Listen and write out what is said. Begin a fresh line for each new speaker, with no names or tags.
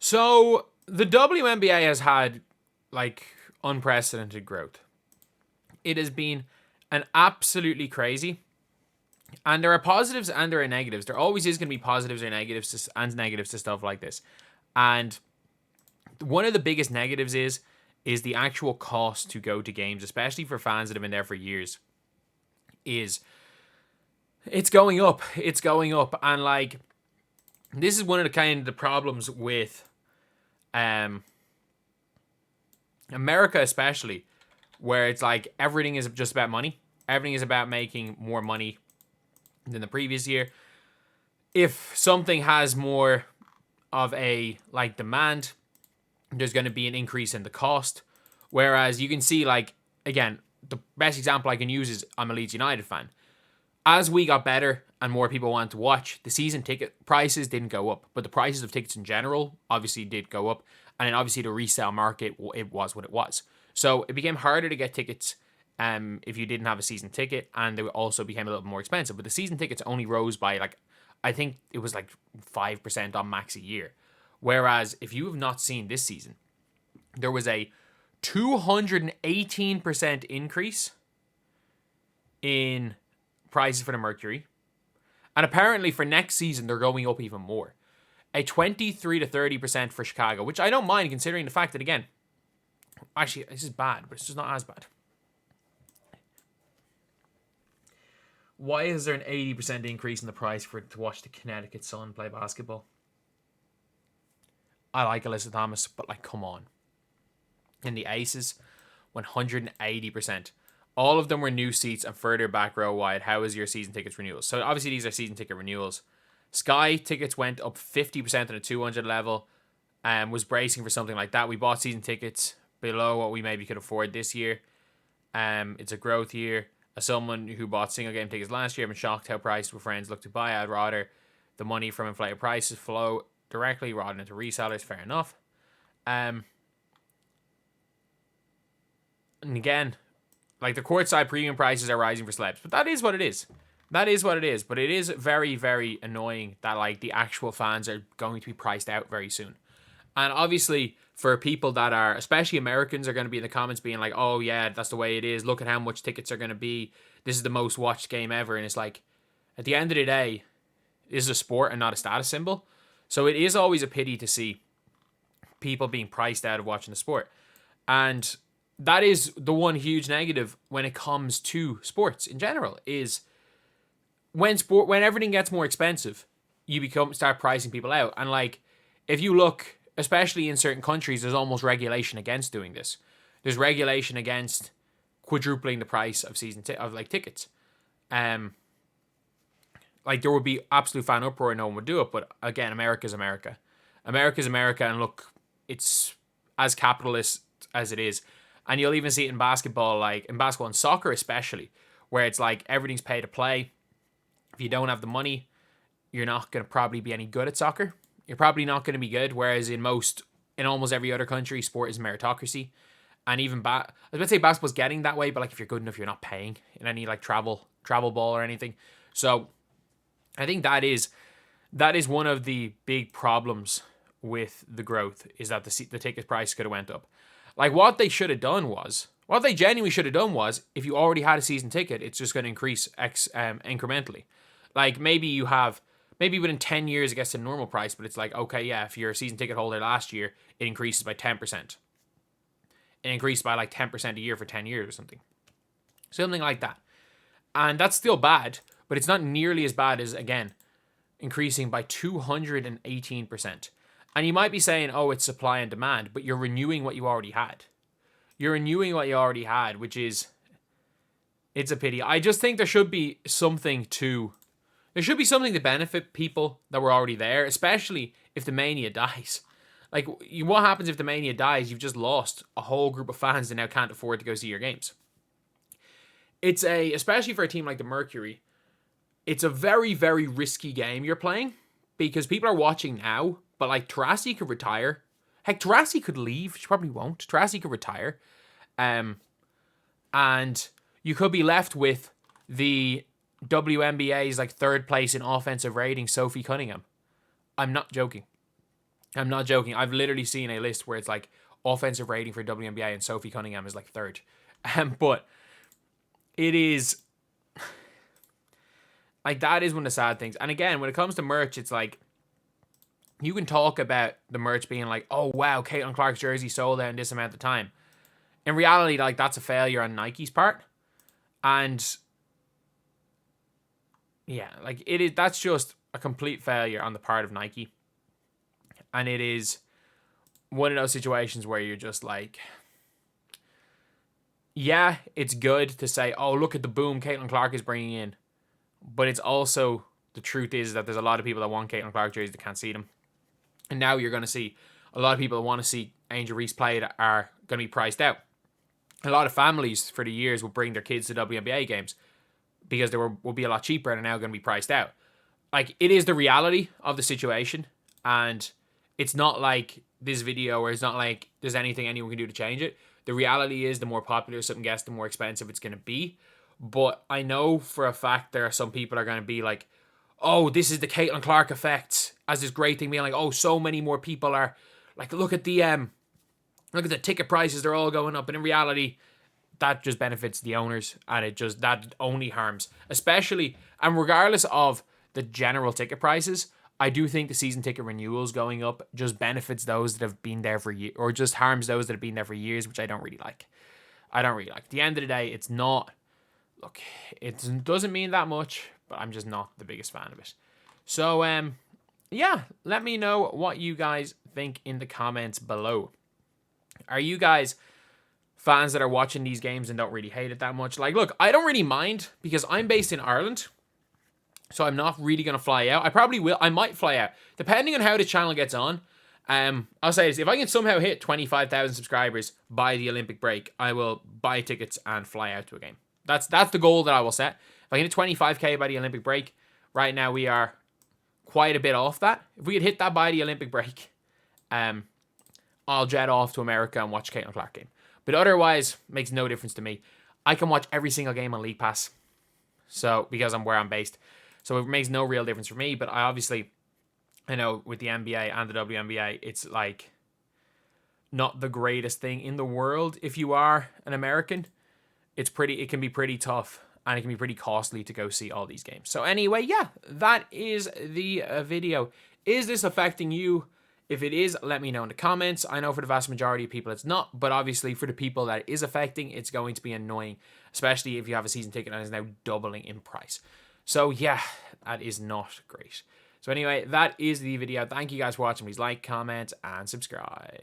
So the WNBA has had like unprecedented growth. It has been an absolutely crazy. And there are positives and there are negatives. There always is going to be positives or negatives and negatives to stuff like this. And one of the biggest negatives is the actual cost to go to games, especially for fans that have been there for years. Is it's going up. It's going up. And like this is one of the kind of the problems with America especially, where it's like everything is just about money. Everything is about making more money than the previous year. If something has more of a like demand, there's going to be an increase in the cost. Whereas you can see, like, again, the best example I can use is I'm a Leeds United fan. As we got better and more people wanted to watch, the season ticket prices didn't go up, but the prices of tickets in general obviously did go up. And then obviously the resale market, it was what it was. So it became harder to get tickets if you didn't have a season ticket, and they also became a little more expensive. But the season tickets only rose by like, I think it was like 5% on max a year. Whereas if you have not seen this season, there was a 218% increase in prices for the Mercury. And apparently for next season, they're going up even more. A 23 to 30% for Chicago, which I don't mind considering the fact that, again, actually, this is bad, but it's just not as bad. Why is there an 80% increase in the price to watch the Connecticut Sun play basketball? I like Alyssa Thomas, but like, come on. In the Aces, 180%. All of them were new seats and further back row wide. How is your season tickets renewals? So obviously these are season ticket renewals. Sky tickets went up 50% on a 200 level and was bracing for something like that. We bought season tickets below what we maybe could afford this year. It's a growth year. As someone who bought single game tickets last year, I'm shocked how priced with friends look to buy. I'd rather the money from inflated prices flow directly rather than to resellers. Fair enough. And again, like the courtside premium prices are rising for celebs, but that is what it is. That is what it is. But it is very, very annoying that like the actual fans are going to be priced out very soon. And obviously for people that are, especially Americans, are going to be in the comments being like, oh yeah, that's the way it is. Look at how much tickets are going to be. This is the most watched game ever. And it's like, at the end of the day, this is a sport and not a status symbol. So it is always a pity to see people being priced out of watching the sport. And that is the one huge negative when it comes to sports in general, is when everything gets more expensive, you start pricing people out. And like, if you look, especially in certain countries, there's almost regulation against doing this. There's regulation against quadrupling the price of tickets. Like there would be absolute fan uproar and no one would do it. But again, America's America. America's America, and look, it's as capitalist as it is. And you'll even see it in basketball, like in basketball and soccer especially, where it's like everything's pay to play. If you don't have the money, you're not going to probably be any good at soccer. You're probably not going to be good. Whereas in almost every other country, sport is meritocracy. And even I was about to say basketball's getting that way, but like if you're good enough, you're not paying in any like travel ball or anything. So I think that is one of the big problems with the growth, is that the ticket price could have went up. Like what they genuinely should have done was, if you already had a season ticket, it's just going to increase incrementally. Like maybe within 10 years it gets to normal price, but it's like, okay, yeah, if you're a season ticket holder last year, it increases by 10%. It increased by like 10% a year for 10 years or something. Something like that. And that's still bad, but it's not nearly as bad as, again, increasing by 218%. And you might be saying, oh, it's supply and demand, but you're renewing what you already had. Which is, it's a pity. I just think there should be something to benefit people that were already there, especially if the mania dies. Like, what happens if the mania dies? You've just lost a whole group of fans that now can't afford to go see your games. Especially for a team like the Mercury, it's a very, very risky game you're playing, because people are watching now. But like Taurasi could retire. Heck, Taurasi could leave. She probably won't. Taurasi could retire. And you could be left with the WNBA's like third place in offensive rating, Sophie Cunningham. I'm not joking. I'm not joking. I've literally seen a list where it's like offensive rating for WNBA and Sophie Cunningham is like third. But it is like, that is one of the sad things. And again, when it comes to merch, it's like, you can talk about the merch being like, oh wow, Caitlin Clark's jersey sold out in this amount of time. In reality, like, that's a failure on Nike's part. And yeah, like, it is, that's just a complete failure on the part of Nike. And it is one of those situations where you're just like, yeah, it's good to say, oh, look at the boom Caitlin Clark is bringing in. But it's also, the truth is that there's a lot of people that want Caitlin Clark jerseys that can't see them. And now you're going to see a lot of people that want to see Angel Reese play that are going to be priced out. A lot of families for the years will bring their kids to WNBA games because they will be a lot cheaper and are now going to be priced out. Like, it is the reality of the situation. And it's not like this video, or it's not like there's anything anyone can do to change it. The reality is, the more popular something gets, the more expensive it's going to be. But I know for a fact there are some people are going to be like, oh, this is the Caitlin Clark effect, as this great thing being like, oh, so many more people are like, look at the ticket prices, they're all going up. And in reality, that just benefits the owners, and that only harms, especially, and regardless of the general ticket prices, I do think the season ticket renewals going up just benefits those that have been there for years, or just harms those that have been there for years, which I don't really like. At the end of the day, it's not, look, it doesn't mean that much, but I'm just not the biggest fan of it. So, yeah, let me know what you guys think in the comments below. Are you guys fans that are watching these games and don't really hate it that much? Like, look, I don't really mind because I'm based in Ireland, so I'm not really going to fly out. I probably will. I might fly out, depending on how the channel gets on. I'll say this. If I can somehow hit 25,000 subscribers by the Olympic break, I will buy tickets and fly out to a game. That's the goal that I will set. If I can hit 25k by the Olympic break, right now we are quite a bit off that. If we could hit that by the Olympic break, I'll jet off to America and watch Caitlin Clark game. But otherwise, makes no difference to me. I can watch every single game on League Pass, so because I'm where I'm based. So it makes no real difference for me, but I know with the NBA and the WNBA, it's like not the greatest thing in the world if you are an American. It can be pretty tough, and it can be pretty costly to go see all these games. So anyway, yeah, that is the video. Is this affecting you? If it is, let me know in the comments. I know for the vast majority of people it's not, but obviously for the people that it is affecting, it's going to be annoying, especially if you have a season ticket and it's now doubling in price. So yeah, that is not great. So anyway, that is the video. Thank you guys for watching. Please like, comment, and subscribe.